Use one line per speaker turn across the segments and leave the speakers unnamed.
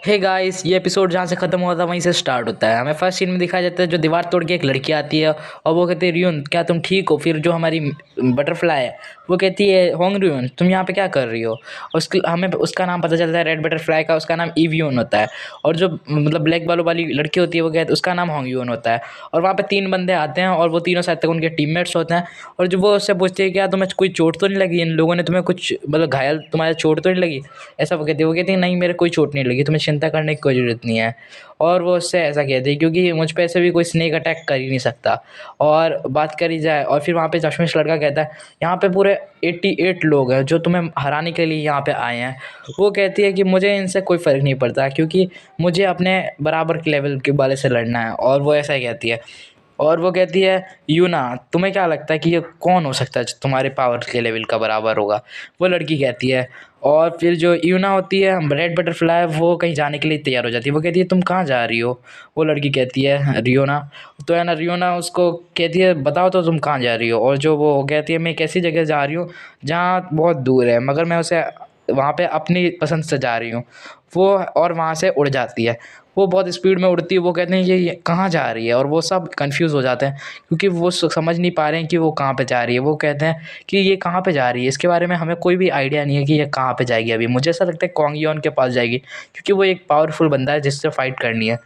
Hey guys, ये episode जहाँ से खत्म हुआ था वहीं से स्टार्ट होता है। हमें फर्स्ट सीन में दिखाया जाता है जो दीवार तोड़ के एक लड़की आती है और वो कहती है रियोन क्या तुम ठीक हो। फिर जो हमारी बटरफ्लाई है वो कहती है होंग रियोन तुम यहाँ पे क्या कर रही हो। और उसकी हमें उसका नाम पता चलता है रेड बटरफ्लाई का, उसका नाम इवियोन होता है। और जो मतलब ब्लैक बालों वाली लड़की होती है वो कहती है उसका नाम होंग यून होता है। और वहाँ पे 3 बंदे आते हैं और वो तीनों शायद तक उनके टीममेट्स होते हैं। और जो वो उससे पूछती है क्या तुम्हें कोई चोट तो नहीं लगी, इन लोगों ने तुम्हें कुछ मतलब घायल तुम्हारे चोट तो नहीं लगी। ऐसा वो कहती है नहीं मेरे कोई चोट नहीं लगी, तुम्हें चिंता करने की कोई ज़रूरत नहीं है। और वो उससे ऐसा कहती है क्योंकि मुझ पे ऐसे भी कोई स्नेक अटैक कर ही नहीं सकता। और बात करी जाए और फिर वहाँ पे चश्मिश लड़का कहता है यहाँ पे पूरे 88 लोग हैं जो तुम्हें हराने के लिए यहाँ पे आए हैं। वो कहती है कि मुझे इनसे कोई फ़र्क नहीं पड़ता क्योंकि मुझे अपने बराबर के लेवल के वाले से लड़ना है। और वो ऐसा ही कहती है। और वो कहती है यूना तुम्हें क्या लगता है कि ये कौन हो सकता है जो तुम्हारे पावर के लेवल का बराबर होगा। वो लड़की कहती है। और फिर जो यूना होती है रेड बटरफ्लाई वो कहीं जाने के लिए तैयार हो जाती है। वो कहती है तुम कहाँ जा रही हो। वो लड़की कहती है रियोना। तो है ना रियोना उसको कहती है बताओ तो तुम कहाँ जा रही हो। और जो वो कहती है मैं एक ऐसी जगह जा रही हूँ जहाँ बहुत दूर है मगर मैं उसे वहाँ पे अपनी पसंद से जा रही हूँ। वो और वहाँ से उड़ जाती है। वो बहुत स्पीड में उड़ती है। वो कहते हैं ये कहाँ जा रही है और वो सब कंफ्यूज हो जाते हैं क्योंकि वो समझ नहीं पा रहे हैं कि वो कहाँ पे जा रही है। वो कहते हैं कि ये कहाँ पे जा रही है, इसके बारे में हमें कोई भी आइडिया नहीं है कि ये कहाँ पे जाएगी। अभी मुझे ऐसा लगता है कॉन्ग योन के पास जाएगी क्योंकि वो एक पावरफुल बंदा है जिससे फाइट करनी है।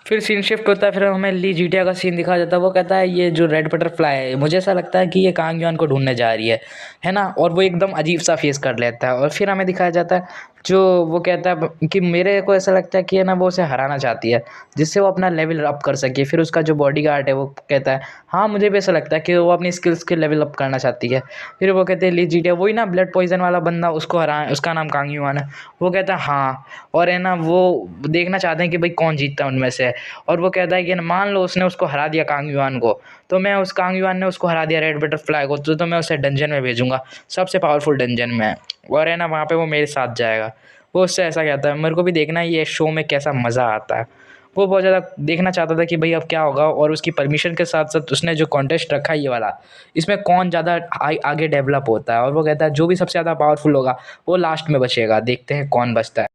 फिर सीन शिफ्ट होता है। फिर हमें ली जीटिया का सीन दिखाया जाता है। वो कहता है ये जो रेड बटरफ्लाई है मुझे ऐसा लगता है कि ये कांग युआन को ढूंढने जा रही है ना। और वो एकदम अजीब सा फेस कर लेता है। और फिर हमें दिखाया जाता है जो वो कहता है कि मेरे को ऐसा लगता है कि है ना वो उसे हराना चाहती है जिससे वो अपना लेवल अप कर सके। फिर उसका जो बॉडीगार्ड है वो कहता है हाँ मुझे भी ऐसा लगता है कि वो अपनी स्किल्स के लेवल अप करना चाहती है। फिर वो कहते हैं ली जीटिया वही ना ब्लड पॉइजन वाला बंदा उसको हरा, उसका नाम कांग युआन है। वो कहता है हाँ। और है ना वो देखना चाहते हैं कि भाई कौन जीतता है उनमें से। और वो कहता है कि मान लो उसने उसको हरा दिया कांग युआन को, तो मैं उस कांग युआन ने उसको हरा दिया रेड बटरफ्लाई को, तो मैं उसे डंजन में भेजूंगा, सबसे पावरफुल डंजन में। और है ना वहाँ पे वो मेरे साथ जाएगा। वो उससे ऐसा कहता है मेरे को भी देखना है ये शो में कैसा मज़ा आता है। वो बहुत ज़्यादा देखना चाहता था कि भाई अब क्या होगा। और उसकी परमिशन के साथ साथ उसने जो कॉन्टेस्ट रखा है ये वाला, इसमें कौन ज़्यादा आगे डेवलप होता है। और वो कहता है जो भी सबसे ज़्यादा पावरफुल होगा वो लास्ट में बचेगा, देखते हैं कौन बचता है।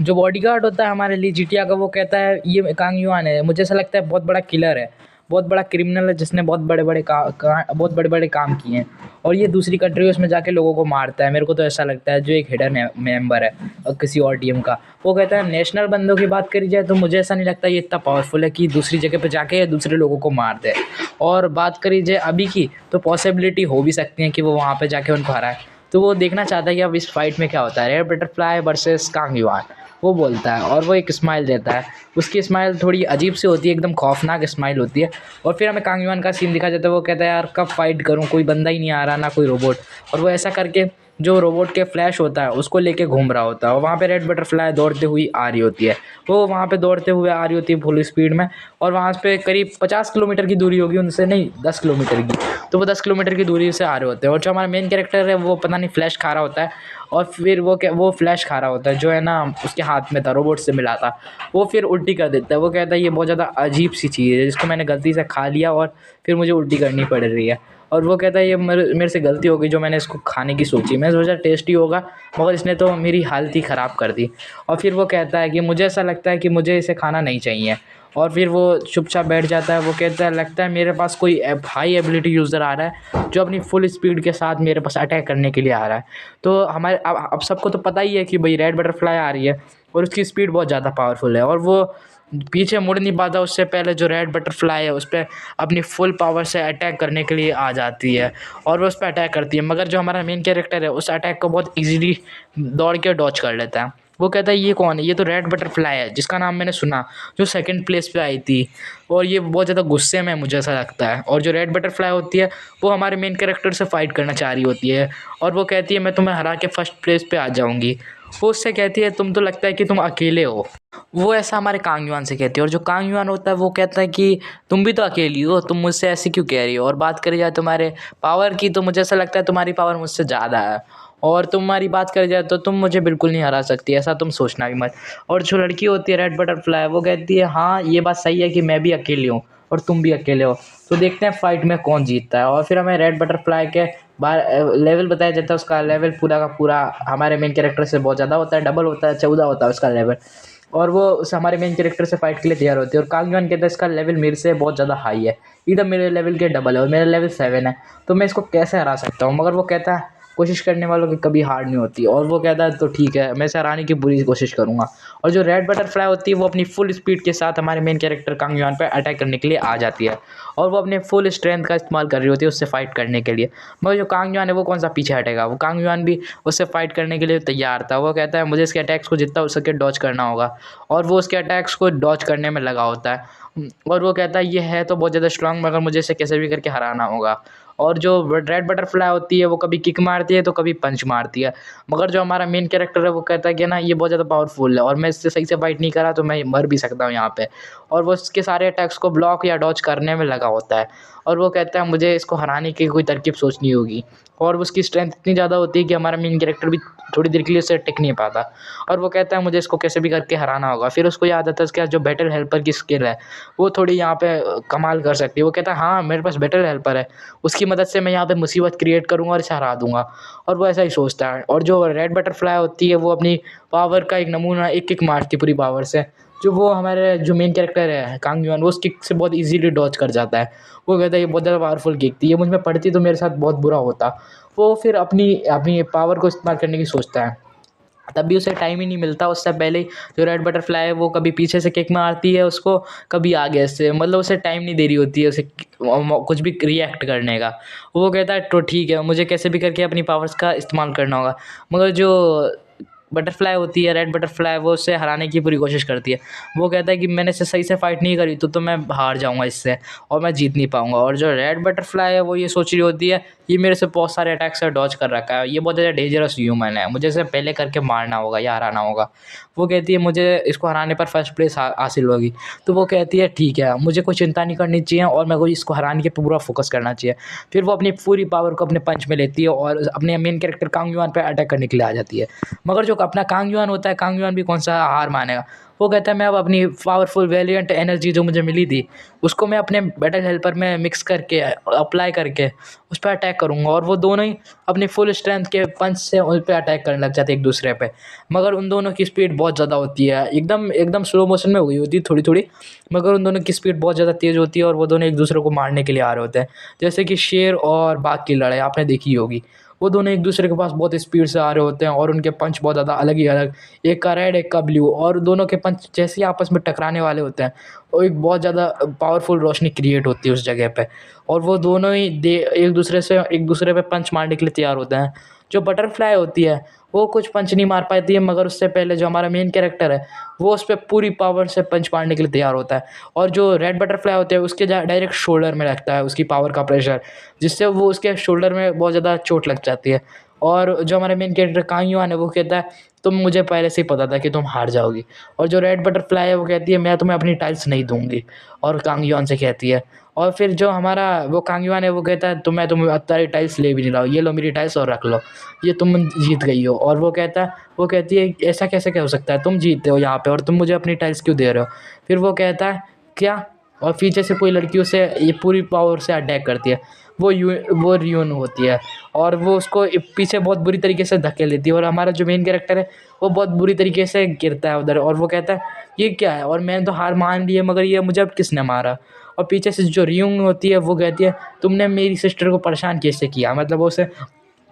जो बॉडीगार्ड होता है हमारे लिए जीटिया का वो कहता है ये कांग युआन है, मुझे ऐसा लगता है बहुत बड़ा किलर है, बहुत बड़ा क्रिमिनल है जिसने बहुत बहुत बड़े बड़े काम किए हैं। और ये दूसरी कंट्रीज में जाके लोगों को मारता है। मेरे को तो ऐसा लगता है जो एक हिडन मेंबर है और किसी और टीम का। वो कहता है नेशनल बंदों की बात करी जाए तो मुझे ऐसा नहीं लगता ये इतना पावरफुल है कि दूसरी जगह पे जाके दूसरे लोगों को मार दे। और बात करी जाए अभी की तो पॉसिबिलिटी हो भी सकती है कि वो वहाँ पे जाके उनको हराए। तो वो देखना चाहता है कि अब इस फाइट में क्या होता है, red butterfly versus Kang Yuan. वो बोलता है और वो एक स्माइल देता है। उसकी स्माइल थोड़ी अजीब सी होती है, एकदम खौफनाक स्माइल होती है। और फिर हमें कांग युआन का सीन दिखा जाता है। वो कहता है यार कब फाइट करूँ, कोई बंदा ही नहीं आ रहा ना कोई रोबोट। और वो ऐसा करके जो रोबोट के फ्लैश होता है उसको लेके घूम रहा होता है। और वहाँ पे रेड बटरफ्लाई दौड़ते हुई आ रही होती है। वो वहाँ पे दौड़ते हुए आ रही होती है फुल स्पीड में। और वहाँ पे करीब 50 किलोमीटर की दूरी होगी उनसे, नहीं 10 किलोमीटर की। तो वो 10 किलोमीटर की दूरी से आ रहे होते हैं। और जो हमारा मेन कैरेक्टर है वो पता नहीं फ्लैश खा रहा होता है। और फिर वो फ्लैश खा रहा होता है जो है ना उसके हाथ में था, रोबोट से मिला था। वो फिर उल्टी कर देता है। वो कहता है ये बहुत ज़्यादा अजीब सी चीज़ है जिसको मैंने गलती से खा लिया और फिर मुझे उल्टी करनी पड़ रही है। और वो कहता है ये मेरे से गलती हो गई जो मैंने इसको खाने की सोची, मैं सोचा टेस्टी होगा मगर इसने तो मेरी हालत ही ख़राब कर दी। और फिर वो कहता है कि मुझे ऐसा लगता है कि मुझे इसे खाना नहीं चाहिए। और फिर वो चुपचाप बैठ जाता है। वो कहता है लगता है मेरे पास कोई हाई एबिलिटी यूज़र आ रहा है जो अपनी फुल स्पीड के साथ मेरे पास अटैक करने के लिए आ रहा है। तो हमारे अब सबको तो पता ही है कि भाई रेड बटरफ्लाई आ रही है और उसकी स्पीड बहुत ज़्यादा पावरफुल है। और वो पीछे मुड़ नहीं पाता, उससे पहले जो रेड बटरफ्लाई है उस पर अपनी फुल पावर से अटैक करने के लिए आ जाती है। और वो उस पर अटैक करती है मगर जो हमारा मेन कैरेक्टर है उस अटैक को बहुत ईजीली दौड़ के डॉच कर लेता है। वो कहता है ये कौन है, ये तो रेड बटरफ्लाई है जिसका नाम मैंने सुना, जो सेकंड प्लेस पे आई थी। और ये बहुत ज़्यादा गुस्से में है मुझे ऐसा लगता है। और जो रेड बटरफ्लाई होती है वो हमारे मेन कैरेक्टर से फाइट करना चाह रही होती है। और वो कहती है मैं तुम्हें हरा के फर्स्ट प्लेस पे आ जाऊंगी। वो उससे कहती है तुम तो लगता है कि तुम अकेले हो। वो ऐसा हमारे कांग युआन से कहती है। और जो कांग युआन होता है वो कहता है कि तुम भी तो अकेली हो, तुम मुझसे ऐसे क्यों कह रही हो। और बात करी जाए तुम्हारे पावर की तो मुझे ऐसा लगता है तुम्हारी पावर मुझसे ज़्यादा है। और तुम्हारी बात करी जाए तो तुम मुझे बिल्कुल नहीं हरा सकती, ऐसा तुम सोचना भी मत। और जो लड़की होती है रेड बटरफ्लाई वो कहती है हाँ ये बात सही है कि मैं भी अकेली हूँ और तुम भी अकेले हो, तो देखते हैं फाइट में कौन जीतता है। और फिर हमें रेड बटरफ्लाई के लेवल बताया जाता है। उसका लेवल पूरा का पूरा हमारे मेन कैरेक्टर से बहुत ज़्यादा होता है, डबल होता है, 14 होता है उसका लेवल। और वो उस हमारे मेन कैरेक्टर से फाइट के लिए तैयार होती है। और कांग युआन कहता है इसका लेवल मेरे से बहुत ज़्यादा हाई है, एकदम मेरे लेवल के डबल है और मेरा लेवल 7 है, तो मैं इसको कैसे हरा सकता हूँ। मगर वो कहता है कोशिश करने वालों की कभी हार नहीं होती। और वो कहता है तो ठीक है, मैं इसे हराने की पूरी कोशिश करूँगा। और जो रेड बटरफ्लाई होती है वो अपनी फुल स्पीड के साथ हमारे मेन कैरेक्टर कांग युआन पर अटैक करने के लिए आ जाती है, और वो अपने फुल स्ट्रेंथ का इस्तेमाल कर रही होती है उससे फाइट करने के लिए। मगर जो कांग युआन है वो कौन सा पीछे हटेगा, वो कांग युआन भी उससे फाइट करने के लिए तैयार था। वो कहता है मुझे इसके अटैक्स को जितना हो सके डॉज करना होगा, और वो उसके अटैक्स को डॉज करने में लगा होता है। और वो कहता है ये है तो बहुत ज़्यादा स्ट्रांग, मगर मुझे इसे कैसे भी करके हराना होगा। और जो रेड बटरफ्लाई होती है वो कभी किक मारती है तो कभी पंच मारती है। मगर जो हमारा मेन कैरेक्टर है वो कहता है कि ना ये बहुत ज़्यादा पावरफुल है और मैं इससे सही से फाइट नहीं करा तो मैं मर भी सकता हूँ यहाँ पे। और वो उसके सारे अटैक्स को ब्लॉक या डॉज करने में लगा होता है। और वो कहता है मुझे इसको हराने की कोई तरकीब सोचनी होगी। और उसकी स्ट्रेंथ इतनी ज़्यादा होती है कि हमारा मेन कैरेक्टर भी थोड़ी देर के लिए उससे टिक नहीं पाता। और वो कहता है मुझे इसको कैसे भी करके हराना होगा। फिर उसको याद आता है उसके पास जो बैटल हेल्पर की स्किल है वो थोड़ी यहाँ पे कमाल कर सकती है। वो कहता है हाँ मेरे पास बैटल हेल्पर है, उसकी मदद से मैं यहाँ पे मुसीबत क्रिएट करूँगा और इसे हरा दूँगा। और वो ऐसा ही सोचता है। और जो रेड बटरफ्लाई होती है वो अपनी पावर का एक नमूना एक किक मारती है पूरी पावर से, जो वो हमारे जो मेन कैरेक्टर है कांग युआन वो उस किक से बहुत इजीली डॉज कर जाता है। वो कहता है ये बहुत ज़्यादा पावरफुल किक थी, ये मुझ में पड़ती तो मेरे साथ बहुत बुरा होता। वो फिर अपनी अपनी पावर को इस्तेमाल करने की सोचता है, तब भी उसे टाइम ही नहीं मिलता। उससे पहले ही जो रेड बटरफ्लाई है वो कभी पीछे से किक मारती है उसको, कभी आगे से, मतलब उसे टाइम नहीं दे रही होती है उसे कुछ भी रिएक्ट करने का। वो कहता है तो ठीक है मुझे कैसे भी करके अपनी पावर्स का इस्तेमाल करना होगा। मगर जो बटरफ्लाई होती है रेड बटरफ्लाई वो उससे हराने की पूरी कोशिश करती है। वो कहता है कि मैंने इससे सही से फाइट नहीं करी तो मैं हार जाऊंगा इससे और मैं जीत नहीं पाऊंगा। और जो रेड बटरफ्लाई है वो ये सोच रही होती है ये मेरे से बहुत सारे अटैक से डॉज कर रखा है, ये बहुत ज़्यादा डेंजरस ह्यूमन है, मुझे इसे पहले करके मारना होगा या हराना होगा। वो कहती है मुझे इसको हराने पर फर्स्ट प्लेस हासिल होगी। तो वो कहती है ठीक है मुझे कोई चिंता नहीं करनी चाहिए और मैं कोई इसको हराने के पे पूरा फोकस करना चाहिए। फिर वो अपनी पूरी पावर को अपने पंच में लेती है और अपने मेन कैरेक्टर कांग युआन पर अटैक करने के लिए आ जाती है। मगर जो अपना कांग युआन होता है, कांग युआन भी कौन सा हार मानेगा। वो कहता है मैं अब अपनी पावरफुल वेलिएंट एनर्जी जो मुझे मिली थी उसको मैं अपने बैटल हेल्पर में मिक्स करके अप्लाई करके उस पर अटैक करूँगा। और वो दोनों ही अपनी फुल स्ट्रेंथ के पंच से उन पर अटैक करने लग जाते हैं एक दूसरे पे। मगर उन दोनों की स्पीड बहुत ज़्यादा होती है, एकदम एकदम स्लो मोशन में हुई होती है थोड़ी थोड़ी, मगर उन दोनों की स्पीड बहुत ज़्यादा तेज़ होती है और वो दोनों एक दूसरे को मारने के लिए आ रहे होते हैं। जैसे कि शेर और बाघ की लड़ाई आपने देखी होगी, वो दोनों एक दूसरे के पास बहुत स्पीड से आ रहे होते हैं और उनके पंच बहुत ज़्यादा अलग ही अलग, एक का रेड एक का ब्लू, और दोनों के पंच जैसे ही आपस में टकराने वाले होते हैं और एक बहुत ज़्यादा पावरफुल रोशनी क्रिएट होती है उस जगह पे। और वो दोनों ही एक दूसरे पे पंच मारने के लिए तैयार होते हैं। जो बटरफ्लाई होती है वो कुछ पंच नहीं मार पाती है, मगर उससे पहले जो हमारा मेन कैरेक्टर है वो उस पर पूरी पावर से पंच मारने के लिए तैयार होता है। और जो रेड बटरफ्लाई होते हैं उसके डायरेक्ट शोल्डर में लगता है उसकी पावर का प्रेशर, जिससे वो उसके शोल्डर में बहुत ज़्यादा चोट लग जाती है। और जो हमारे मेन कैरेक्टर कांग युआन है वो कहता है तुम मुझे पहले से ही पता था कि तुम हार जाओगी। और जो रेड बटरफ्लाई है वो कहती है मैं तुम्हें अपनी टाइल्स नहीं दूंगी, और कांग युआन से कहती है। और फिर जो हमारा वो कांग युआन है वो कहता है तो मैं तुम्हें तुम्हारी टाइल्स ले भी नहीं रहा हूँ, ये लो मेरी टाइल्स और रख लो, ये तुम जीत गई हो। और वो कहती है ऐसा कैसे क्या हो सकता है, तुम जीतते हो यहाँ पे और तुम मुझे अपनी टाइल्स क्यों दे रहे हो। फिर वो कहता है क्या, और पीछे से कोई लड़की उसे ये पूरी पावर से अटैक करती है। वो रियून होती है और वो उसको पीछे बहुत बुरी तरीके से धक्के लेती है, और हमारा जो मेन कैरेक्टर है वो बहुत बुरी तरीके से गिरता है उधर। और वो कहता है ये क्या है, और मैंने तो हार मान ली है मगर ये मुझे अब किसने मारा। और पीछे से जो रियून होती है वो कहती है तुमने मेरी सिस्टर को परेशान कैसे किया, मतलब वो उसे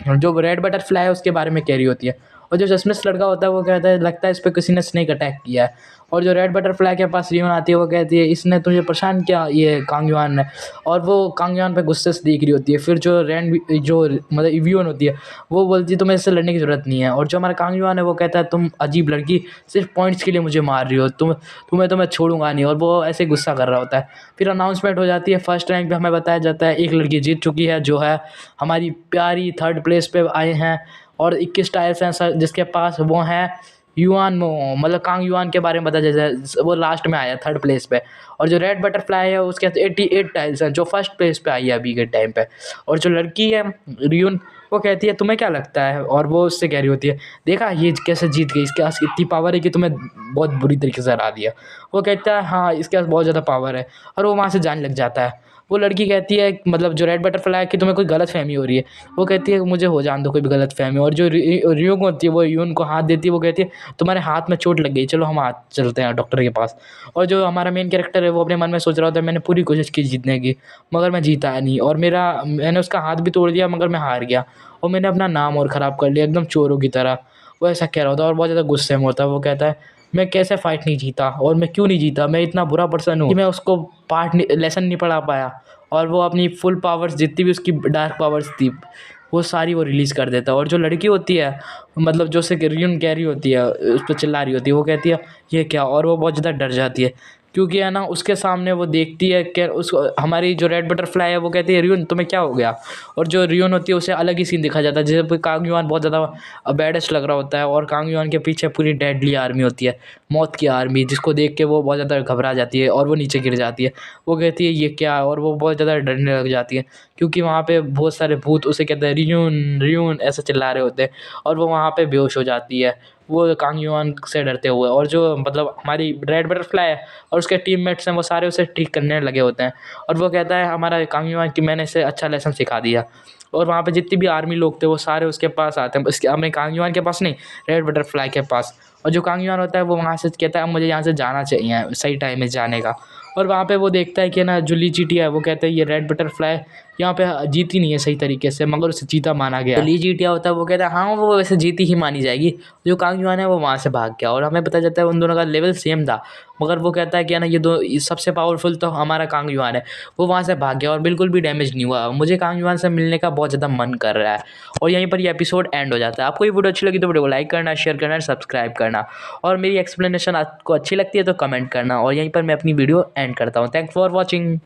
जो रेड बटरफ्लाई है उसके बारे में कह रही होती है। और जो चश्मिश लड़का होता है वो कहता है लगता है इस पर किसी ने स्नेक अटैक किया है। और जो रेड बटरफ्लाई के पास रियोन आती है वो कहती है इसने तुझे परेशान किया ये कांग युआन ने, और वो कांग युआन पे गुस्से से देख रही होती है। फिर जो मतलब इवियोन होती है वो बोलती है तुम्हें इससे लड़ने की ज़रूरत नहीं है। और जो हमारा कांग युआन है वो कहता है तुम अजीब लड़की, सिर्फ पॉइंट्स के लिए मुझे मार रही हो, तुम्हें तो मैं छोड़ूंगा नहीं। और वो ऐसे गुस्सा कर रहा होता है। फिर अनाउंसमेंट हो जाती है, फर्स्ट रैंक पे हमें बताया जाता है एक लड़की जीत चुकी है जो है हमारी प्यारी थर्ड प्लेस पे आए हैं। और 21 टाइल्स हैं सर जिसके पास, वो हैं युआन मो, मतलब कांग युआन के बारे में बताया जाता है, वो लास्ट में आया थर्ड प्लेस पे। और जो रेड बटरफ्लाई है उसके 88 टाइल्स हैं जो फर्स्ट प्लेस पे आई है अभी के टाइम पे। और जो लड़की है रियून वो कहती है तुम्हें क्या लगता है, और वो उससे कह रही होती है देखा ये कैसे जीत गई, इसके पास इतनी पावर है कि तुम्हें बहुत बुरी तरीके से हरा दिया। वो कहता है हाँ इसके पास बहुत ज़्यादा पावर है, और वो वहाँ से जाने लग जाता है। वो लड़की कहती है मतलब जो रेड बटरफ्लाई कि तुम्हें कोई गलतफ़हमी हो रही है। वो कहती है मुझे हो जाने दो कोई भी गलतफ़हमी। और जो रियोंग होती है वो यून को हाथ देती है, वो कहती है तुम्हारे हाथ में चोट लग गई, चलो हम आज चलते हैं डॉक्टर के पास। और जो हमारा मेन कैरेक्टर है वो अपने मन में सोच रहा होता है मैंने पूरी कोशिश की जीतने की, मगर मैं जीता नहीं और मैंने उसका हाथ भी तोड़ दिया मगर मैं हार गया और मैंने अपना नाम और ख़राब कर लिया एकदम चोरों की तरह। वो ऐसा कह रहा होता है और बहुत ज़्यादा गुस्से में होता है। वो कहता है मैं कैसे फ़ाइट नहीं जीता और मैं क्यों नहीं जीता, मैं इतना बुरा पर्सन हूँ कि मैं उसको लेसन नहीं पढ़ा पाया। और वो अपनी फुल पावर्स जितनी भी उसकी डार्क पावर्स थी वो सारी वो रिलीज़ कर देता है। और जो लड़की होती है मतलब जो उसे रियून कह रही होती है, उस पर चिल्ला रही होती है, वो कहती है ये क्या, और वो बहुत ज़्यादा डर जाती है क्योंकि है ना उसके सामने वो देखती है कि उसको हमारी जो रेड बटरफ्लाई है वो कहती है रियून तुम्हें क्या हो गया। और जो रियून होती है उसे अलग ही सीन दिखा जाता है जैसे कांग युआन बहुत ज़्यादा बैडेस्ट लग रहा होता है और कांग युआन के पीछे पूरी डेडली आर्मी होती है, मौत की आर्मी, जिसको देख के वो बहुत ज़्यादा घबरा जाती है और वो नीचे गिर जाती है। वो कहती है ये क्या, और वो बहुत ज़्यादा डरने लग जाती है क्योंकि वहाँ पे बहुत सारे भूत उसे कहते हैं रियून रियून ऐसे चिल्ला रहे होते हैं और वो वहाँ पे बेहोश हो जाती है वो कांग युआन से डरते हुए। और जो मतलब हमारी रेड बटरफ्लाई है और उसके टीममेट्स हैं वो सारे उसे ठीक करने लगे होते हैं और वो कहता है हमारा कांग युआन कि मैंने इसे अच्छा लेसन सिखा दिया। और वहाँ पे जितने भी आर्मी लोग थे वो सारे उसके पास आते हैं, इसके अपने कांग युआन के पास नहीं, रेड बटरफ्लाई के पास। और जो कांग युआन होता है वो वहाँ से कहता है अब मुझे यहाँ से जाना चाहिए सही टाइम में जाने का। और वहाँ पे वो देखता है कि ना जो ली चींटियाँ है वो कहते हैं ये रेड बटरफ्लाई यहाँ पे जीती नहीं है सही तरीके से मगर उसे जीता माना गया। तो ली चींटियाँ होता है वो कहता है हाँ वो वैसे जीती ही मानी जाएगी। जो कांग युआन है वो वहाँ से भाग गया और हमें पता चलता है उन दोनों का लेवल सेम था मगर वो कहता है कि ना ये सबसे पावरफुल तो हमारा कांग युआन है। वो वहाँ से भाग गया और बिल्कुल भी डैमेज नहीं हुआ। मुझे कांग युआन से मिलने का बहुत ज़्यादा मन कर रहा है। और यहीं पर ये एपिसोड एंड हो जाता है। आपको ये वीडियो अच्छी लगी तो वीडियो को लाइक करना, शेयर करना और सब्सक्राइब करना और मेरी एक्सप्लेनेशन आपको अच्छी लगती है तो कमेंट करना और यहीं पर मैं अपनी वीडियो एंड करता हूँ। Thanks for watching.